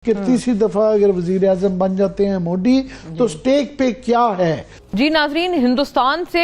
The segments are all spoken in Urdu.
کہ تیسری دفعہ اگر وزیر اعظم بن جاتے ہیں موڈی تو سٹیک پہ کیا ہے؟ جی ناظرین، ہندوستان سے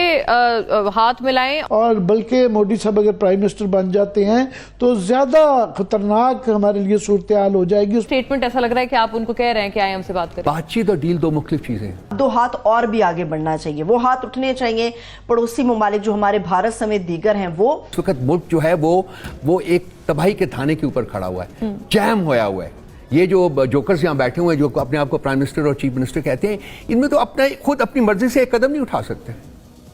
ہاتھ ملائیں، اور بلکہ موڈی صاحب اگر پرائم منسٹر بن جاتے ہیں تو زیادہ خطرناک ہمارے لیے صورتحال ہو جائے گی۔ سٹیٹمنٹ ایسا لگ رہا ہے کہ آپ ان کو کہہ رہے ہیں کہ آئی ایم سے بات کریں۔ بات چیت اور ڈیل دو مختلف چیزیں ہیں۔ دو ہاتھ اور بھی آگے بڑھنا چاہیے، وہ ہاتھ اٹھنے چاہیے پڑوسی ممالک جو ہمارے بھارت سمیت دیگر ہیں۔ وہ اس وقت ملک جو ہے وہ ایک تباہی کے تھانے کے اوپر کھڑا ہوا ہے، جیم ہویا ہوا ہے۔ یہ جو جوکرز یہاں بیٹھے ہوئے ہیں جو اپنے آپ کو پرائم منسٹر اور چیف منسٹر کہتے ہیں، ان میں تو خود اپنی مرضی سے ایک قدم نہیں اٹھا سکتے۔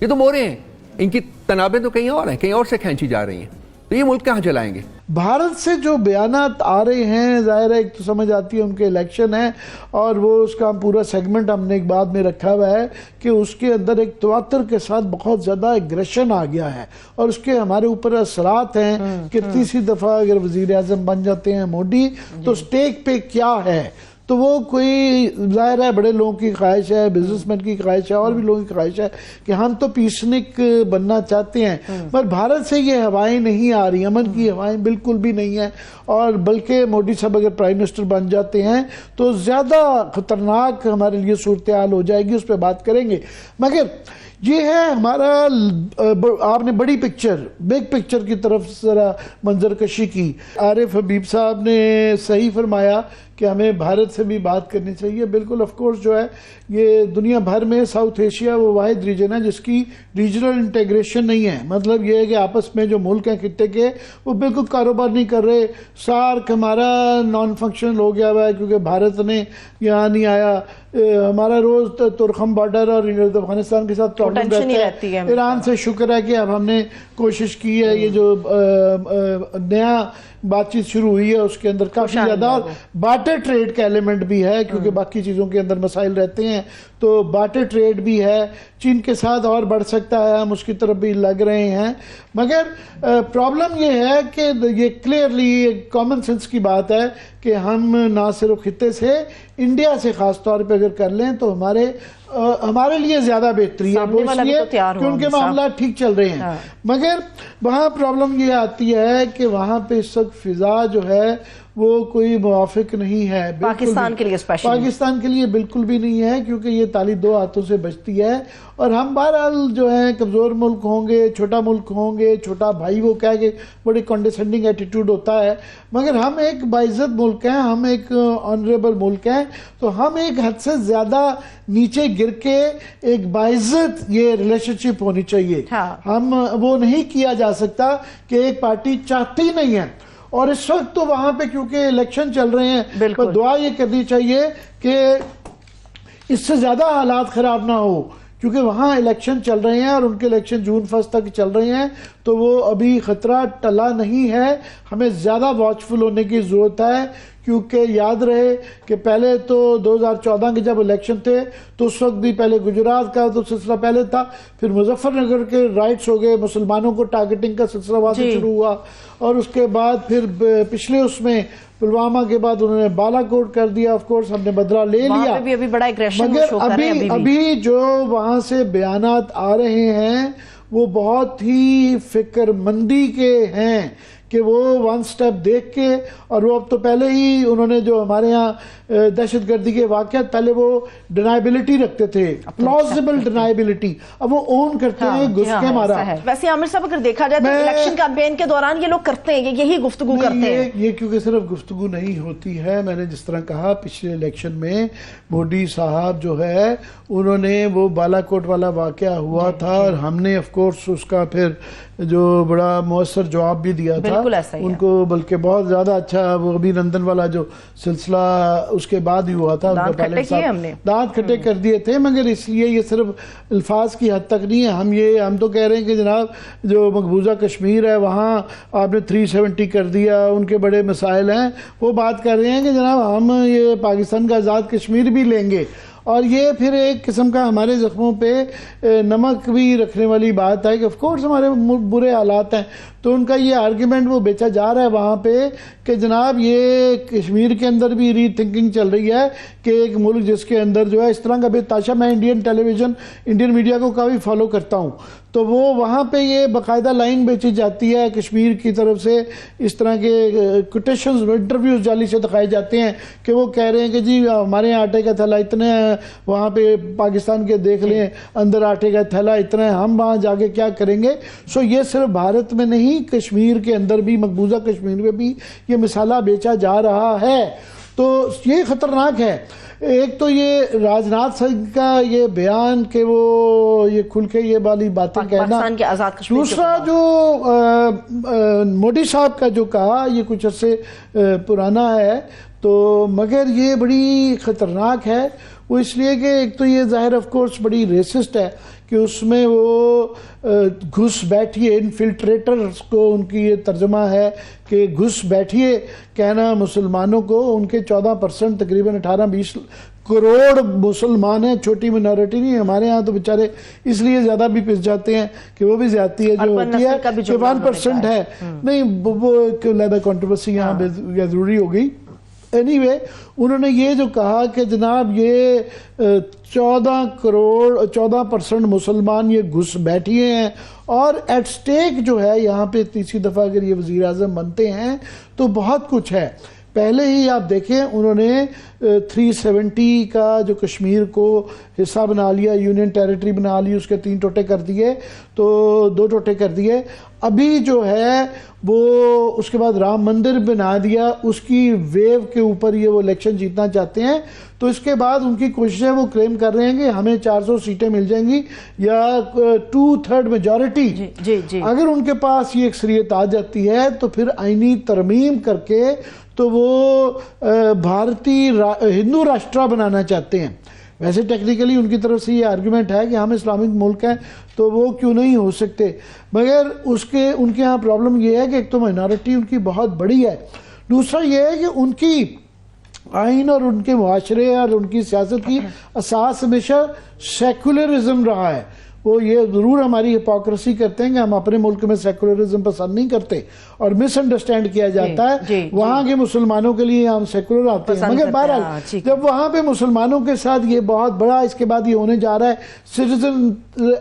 یہ تو مورے ہیں، ان کی تنابیں تو کہیں اور ہیں، کہیں اور سے کھینچی جا رہی ہیں، تو یہ ملک کہاں چلائیں گے؟ بھارت سے جو بیانات آ رہے ہیں، ظاہر ہے ایک تو سمجھ آتی ہے ان کے الیکشن ہے، اور وہ اس کا پورا سیگمنٹ ہم نے ایک بعد میں رکھا ہوا ہے کہ اس کے اندر ایک تواتر کے ساتھ بہت زیادہ ایگریشن آ گیا ہے، اور اس کے ہمارے اوپر اثرات ہیں کہ تیسری دفعہ اگر وزیر اعظم بن جاتے ہیں موڈی تو سٹیک پہ کیا ہے؟ تو وہ کوئی ظاہر ہے بڑے لوگوں کی خواہش ہے، بزنس مین کی خواہش ہے، اور بھی لوگوں کی خواہش ہے کہ ہم تو پیسنک بننا چاہتے ہیں، پر بھارت سے یہ ہوائیں نہیں آ رہی، امن کی ہوائیں بالکل بھی نہیں ہیں، اور بلکہ موڈی صاحب اگر پرائم منسٹر بن جاتے ہیں تو زیادہ خطرناک ہمارے لیے صورتحال ہو جائے گی، اس پہ بات کریں گے۔ مگر یہ ہے ہمارا، آپ نے بڑی پکچر، بگ پکچر کی طرف ذرا منظر کشی کی۔ عارف حبیب صاحب نے صحیح فرمایا کہ ہمیں بھارت سے بھی بات کرنی چاہیے۔ بالکل آف کورس جو ہے یہ دنیا بھر میں ساؤتھ ایشیا وہ واحد ریجن ہے جس کی ریجنل انٹیگریشن نہیں ہے، مطلب یہ ہے کہ آپس میں جو ملک ہیں خطے کے وہ بالکل کاروبار نہیں کر رہے۔ سارک ہمارا نان فنکشنل ہو گیا ہوا ہے کیونکہ بھارت نے یہاں نہیں آیا۔ ہمارا روز ترکھم بارڈر اور افغانستان کے ساتھ پرابلم رہتی ہے۔ ایران سے شکر ہے کہ اب ہم نے کوشش کی ہے، یہ جو نیا بات چیت شروع ہوئی ہے اس کے اندر کافی زیادہ بارٹر ٹریڈ کا ایلیمنٹ بھی ہے، کیونکہ باقی چیزوں کے اندر مسائل رہتے ہیں تو بارٹر ٹریڈ بھی ہے۔ چین کے ساتھ اور بڑھ سکتا ہے، ہم اس کی طرف بھی لگ رہے ہیں، مگر پرابلم یہ ہے کہ یہ کلیئرلی ایک کامن سینس کی بات ہے کہ ہم نہ صرف خطے سے، انڈیا سے خاص طور پہ اگر کر لیں تو ہمارے لیے زیادہ بہتری ہے، وہ اس لیے کہ ان کے معاملات ٹھیک چل رہے ہیں۔ مگر وہاں پرابلم یہ آتی ہے کہ وہاں پہ اس وقت فضا جو ہے وہ کوئی موافق نہیں ہے پاکستان کے لیے، پاکستان کے لیے بالکل بھی نہیں ہے، کیونکہ یہ تالی دو ہاتھوں سے بجتی ہے، اور ہم بہرحال جو ہیں کمزور ملک ہوں گے، چھوٹا ملک ہوں گے، چھوٹا بھائی وہ کہہ کے بڑی کنڈیسینڈنگ ایٹیٹیوڈ ہوتا ہے، مگر ہم ایک باعزت ملک ہیں، ہم ایک آنریبل ملک ہیں، تو ہم ایک حد سے زیادہ نیچے گر کے ایک باعزت یہ ریلیشن شپ ہونی چاہیے۔ ہم وہ نہیں کیا جا سکتا کہ ایک پارٹی چاہتی نہیں ہے، اور اس وقت تو وہاں پہ کیونکہ الیکشن چل رہے ہیں تو دعا یہ کرنی چاہیے کہ اس سے زیادہ حالات خراب نہ ہو، کیونکہ وہاں الیکشن چل رہے ہیں اور ان کے الیکشن جون 1 تک چل رہے ہیں، تو وہ ابھی خطرہ ٹلا نہیں ہے۔ ہمیں زیادہ واچفل ہونے کی ضرورت ہے، کیونکہ یاد رہے کہ پہلے تو 2014 کے جب الیکشن تھے تو اس وقت بھی پہلے گجرات کا تو سلسلہ پہلے تھا، پھر مظفر نگر کے رائٹس ہو گئے، مسلمانوں کو ٹارگٹنگ کا سلسلہ وہاں سے شروع ہوا، اور اس کے بعد پھر پچھلے اس میں پلوامہ کے بعد انہوں نے بالا کوٹ کر دیا، آف کورس ہم نے بدلہ لے لیا، مگر ابھی جو وہاں سے بیانات آ رہے ہیں وہ بہت ہی فکر مندی کے ہیں کہ وہ ون سٹیپ دیکھ کے، اور وہ اب تو پہلے ہی انہوں نے جو ہمارے ہاں دہشت گردی کے واقعات پہلے وہ ڈینائبلٹی رکھتے تھے، پلازیبل ڈینائبلٹی، اب وہ اون کرتے ہیں گھس کے مارا۔ ویسے عامر صاحب اگر دیکھا جائے تو الیکشن کیمپین کے دوران یہ لوگ کرتے ہیں، یہی گفتگو کرتے ہیں۔ یہ کیونکہ صرف گفتگو نہیں ہوتی ہے، میں نے جس طرح کہا پچھلے الیکشن میں موڈی صاحب جو ہے انہوں نے وہ بالا کوٹ والا واقعہ ہوا تھا، اور ہم نے آف کورس اس کا پھر جو بڑا مؤثر جواب بھی دیا تھا ان کو، بلکہ بہت زیادہ اچھا، وہ ابھی نندن والا جو سلسلہ اس کے بعد ہی ہوا تھا، دانت کھٹے کر دیے تھے، مگر اس لیے یہ صرف الفاظ کی حد تک نہیں ہے، ہم تو کہہ رہے ہیں کہ جناب جو مقبوضہ کشمیر ہے وہاں آپ نے 370 کر دیا، ان کے بڑے مسائل ہیں، وہ بات کر رہے ہیں کہ جناب ہم یہ پاکستان کا آزاد کشمیر بھی لیں گے، اور یہ پھر ایک قسم کا ہمارے زخموں پہ نمک بھی رکھنے والی بات ہے کہ آف کورس ہمارے برے حالات ہیں، تو ان کا یہ آرگیومنٹ وہ بیچا جا رہا ہے وہاں پہ کہ جناب یہ کشمیر کے اندر بھی ری تھنکنگ چل رہی ہے کہ ایک ملک جس کے اندر جو ہے اس طرح کا بے تاشا، میں انڈین ٹیلی ویژن، انڈین میڈیا کو کافی فالو کرتا ہوں، تو وہ وہاں پہ یہ باقاعدہ لائن بیچی جاتی ہے کشمیر کی طرف سے، اس طرح کے کوٹیشنز انٹرویوز جعلی سے دکھائے جاتے ہیں کہ وہ کہہ رہے ہیں کہ جی ہمارے یہاں آٹے کا تھیلا اتنے ہیں، وہاں پہ پاکستان کے دیکھ لیں اندر آٹے کا تھیلا اتنا ہے، ہم وہاں جا کے کیا کریں گے. سو یہ صرف بھارت میں نہیں، کشمیر کے اندر بھی، مقبوضہ کشمیر میں بھی یہ مسالہ بیچا جا رہا ہے. تو یہ خطرناک ہے. ایک تو یہ راج ناتھ سنگھ کا یہ بیان کہ وہ یہ کھل کے یہ والی باتیں کہنا، پاکستان کے آزاد کشمیر. دوسرا جو مودی صاحب کا جو کہا یہ کچھ عرصے پرانا ہے، تو مگر یہ بڑی خطرناک ہے. وہ اس لیے کہ ایک تو یہ ظاہر آف کورس بڑی ریسسٹ ہے کہ اس میں وہ گھس بیٹھیے، انفلٹریٹرز کو ان کی یہ ترجمہ ہے کہ گھس بیٹھیے کہنا مسلمانوں کو. ان کے 14% تقریباً 18-20 کروڑ مسلمان ہیں، چھوٹی منورٹی نہیں. ہمارے ہاں تو بیچارے اس لیے زیادہ بھی پس جاتے ہیں کہ وہ بھی زیادتی ہے جو ہوتی ہے کہ 1% ہے. نہیں، وہ ایک علیحدہ کنٹروورسی یہاں ضروری ہو گئی. اینی وے انہوں نے یہ جو کہا کہ جناب یہ 14% مسلمان یہ گھس بیٹھیے ہیں، اور ایٹ سٹیک جو ہے یہاں پہ تیسری دفعہ اگر یہ وزیر اعظم بنتے ہیں تو بہت کچھ ہے. پہلے ہی آپ دیکھیں انہوں نے 370 کا جو کشمیر کو حصہ بنا لیا، یونین ٹیریٹری بنا لی، اس کے 3 ٹوٹے کر دیے، تو 2 ٹوٹے کر دیے. ابھی جو ہے وہ اس کے بعد رام مندر بنا دیا، اس کی ویو کے اوپر یہ وہ الیکشن جیتنا چاہتے ہیں. تو اس کے بعد ان کی کوششیں وہ کلیم کر رہے ہیں کہ ہمیں 400 سیٹیں مل جائیں گی یا 2/3 میجورٹی. اگر ان کے پاس یہ اکثریت آ جاتی ہے تو پھر آئینی ترمیم کر کے تو وہ بھارتی ہندو راشٹرا بنانا چاہتے ہیں. ویسے ٹیکنیکلی ان کی طرف سے یہ آرگومنٹ ہے کہ ہم اسلامک ملک ہیں تو وہ کیوں نہیں ہو سکتے، مگر ان کے ہاں پرابلم یہ ہے کہ ایک تو مائنارٹی ان کی بہت بڑی ہے، دوسرا یہ ہے کہ ان کی آئین اور ان کے معاشرے اور ان کی سیاست کی اساس ہمیشہ سیکولرزم رہا ہے. وہ یہ ضرور ہماری ہپوکریسی کرتے ہیں کہ ہم اپنے ملک میں سیکولرزم پسند نہیں کرتے اور مس انڈرسٹینڈ کیا جاتا ہے وہاں کے مسلمانوں کے لیے ہم سیکولر آتے ہیں. مگر بہرحال جب وہاں پہ مسلمانوں کے ساتھ یہ بہت بڑا اس کے بعد یہ ہونے جا رہا ہے سٹیزن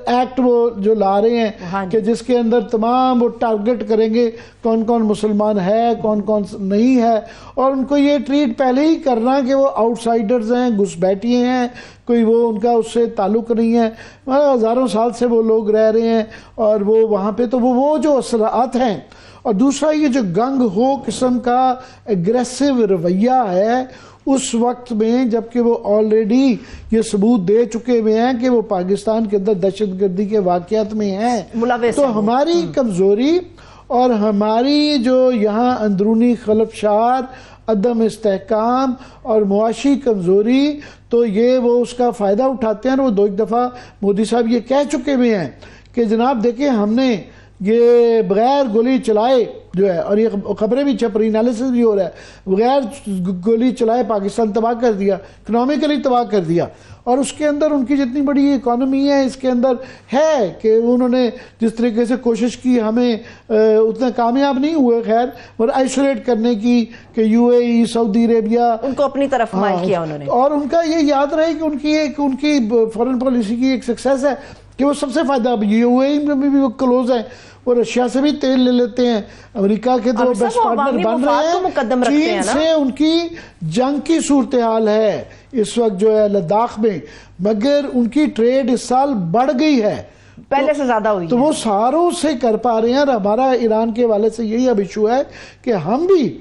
ایکٹ وہ جو لا رہے ہیں کہ جس کے اندر تمام وہ ٹارگٹ کریں گے کون کون مسلمان ہے کون کون نہیں ہے، اور ان کو یہ ٹریٹ پہلے ہی کرنا کہ وہ آؤٹ سائڈرز ہیں، گھس بیٹھیے ہیں، کوئی وہ ان کا اس سے تعلق نہیں ہے. ہزاروں سال سے وہ لوگ رہ رہے ہیں اور وہ وہاں پہ تو وہ جو اثرات ہیں. اور دوسرا یہ جو گنگ ہو قسم کا اگریسو رویہ ہے اس وقت میں، جبکہ وہ آلریڈی یہ ثبوت دے چکے ہوئے ہیں کہ وہ پاکستان کے اندر دہشت گردی کے واقعات میں ہیں. تو ہماری کمزوری اور ہماری جو یہاں اندرونی خلفشار، عدم استحکام اور معاشی کمزوری، تو یہ وہ اس کا فائدہ اٹھاتے ہیں. اور وہ 2 دفعہ مودی صاحب یہ کہہ چکے ہوئے ہیں کہ جناب دیکھیں ہم نے یہ بغیر گولی چلائے جو ہے، اور یہ خبریں بھی چھپ رہی، انالیسس بھی ہو رہا ہے، بغیر گولی چلائے پاکستان تباہ کر دیا، اکنامکلی تباہ کر دیا. اور اس کے اندر ان کی جتنی بڑی اکانومی ہے اس کے اندر ہے کہ انہوں نے جس طریقے سے کوشش کی، ہمیں اتنا کامیاب نہیں ہوئے خیر، اور آئسولیٹ کرنے کی کہ یو اے ای، سعودی عربیہ ان کو اپنی طرف مائل کیا انہوں نے. اور ان کا یہ یاد رہے کہ ان کی فورن پالیسی کی ایک سکسیس ہے کہ وہ سب سے فائدہ، یو اے ای میں بھی وہ کلوز ہیں، وہ رشیا سے بھی تیل لے لیتے ہیں، امریکہ کے تو بیسٹ پارٹنر بن رہے ہیں. چین سے ان کی جنگ کی صورتحال ہے اس وقت جو ہے لداخ میں، مگر ان کی ٹریڈ اس سال بڑھ گئی ہے، پہلے سے زیادہ ہوئی، تو وہ ساروں سے کر پا رہے ہیں. اور ہمارا ایران کے حوالے سے یہی اب ایشو ہے کہ ہم بھی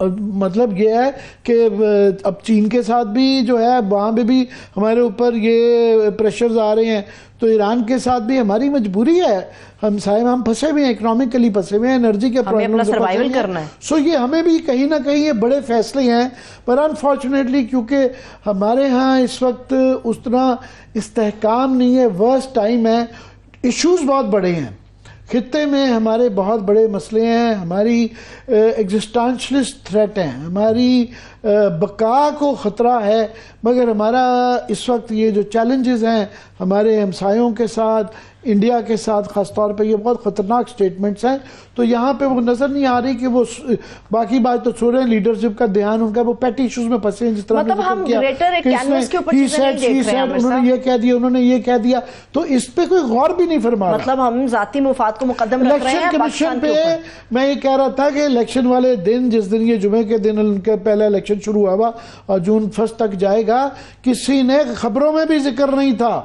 مطلب یہ ہے کہ اب چین کے ساتھ بھی جو ہے وہاں پہ بھی ہمارے اوپر یہ پریشرز آ رہے ہیں، تو ایران کے ساتھ بھی ہماری مجبوری ہے، ہم پھنسے ہوئے ہیں، اکنامکلی پھنسے ہوئے ہیں، انرجی کے پرابلم سروائیول کرنا ہے. سو یہ ہمیں بھی کہیں نہ کہیں یہ بڑے فیصلے ہیں، پر انفارچونیٹلی کیونکہ ہمارے ہاں اس وقت اس طرح استحکام نہیں ہے، ورسٹ ٹائم ہے، ایشوز بہت بڑے ہیں خطے میں، ہمارے بہت بڑے مسئلے ہیں، ہماری ایگزسٹانشلسٹ تھریٹ ہیں، ہماری بقا کو خطرہ ہے، مگر ہمارا اس وقت یہ جو چیلنجز ہیں ہمارے ہمسایوں کے ساتھ، انڈیا کے ساتھ خاص طور پہ، یہ بہت خطرناک سٹیٹمنٹس ہیں، تو یہاں پہ وہ نظر نہیں آ رہی کہ وہ باقی بات تو چھوڑیں، لیڈرشپ کا دھیان ان کا وہ پیٹی ایشوز میں پھنسے ہیں، جس طرح مطلب ہم گریٹر ایک کینوس کے اوپر چیزیں نہیں دیکھ رہے ہیں، انہوں نے یہ کہہ دیا، انہوں نے یہ کہہ دیا، تو اس پہ کوئی غور بھی نہیں فرما رہا۔ مطلب ہم ذاتی مفاد کو مقدم رکھ رہے ہیں الیکشن کمیشن پہ میں یہ کہہ رہا تھا کہ الیکشن والے دن، جس دن یہ جمعے کے دن ان کا پہلا الیکشن شروع ہوا اور جون 1 تک جائے گا، کسی نے خبروں میں بھی ذکر نہیں تھا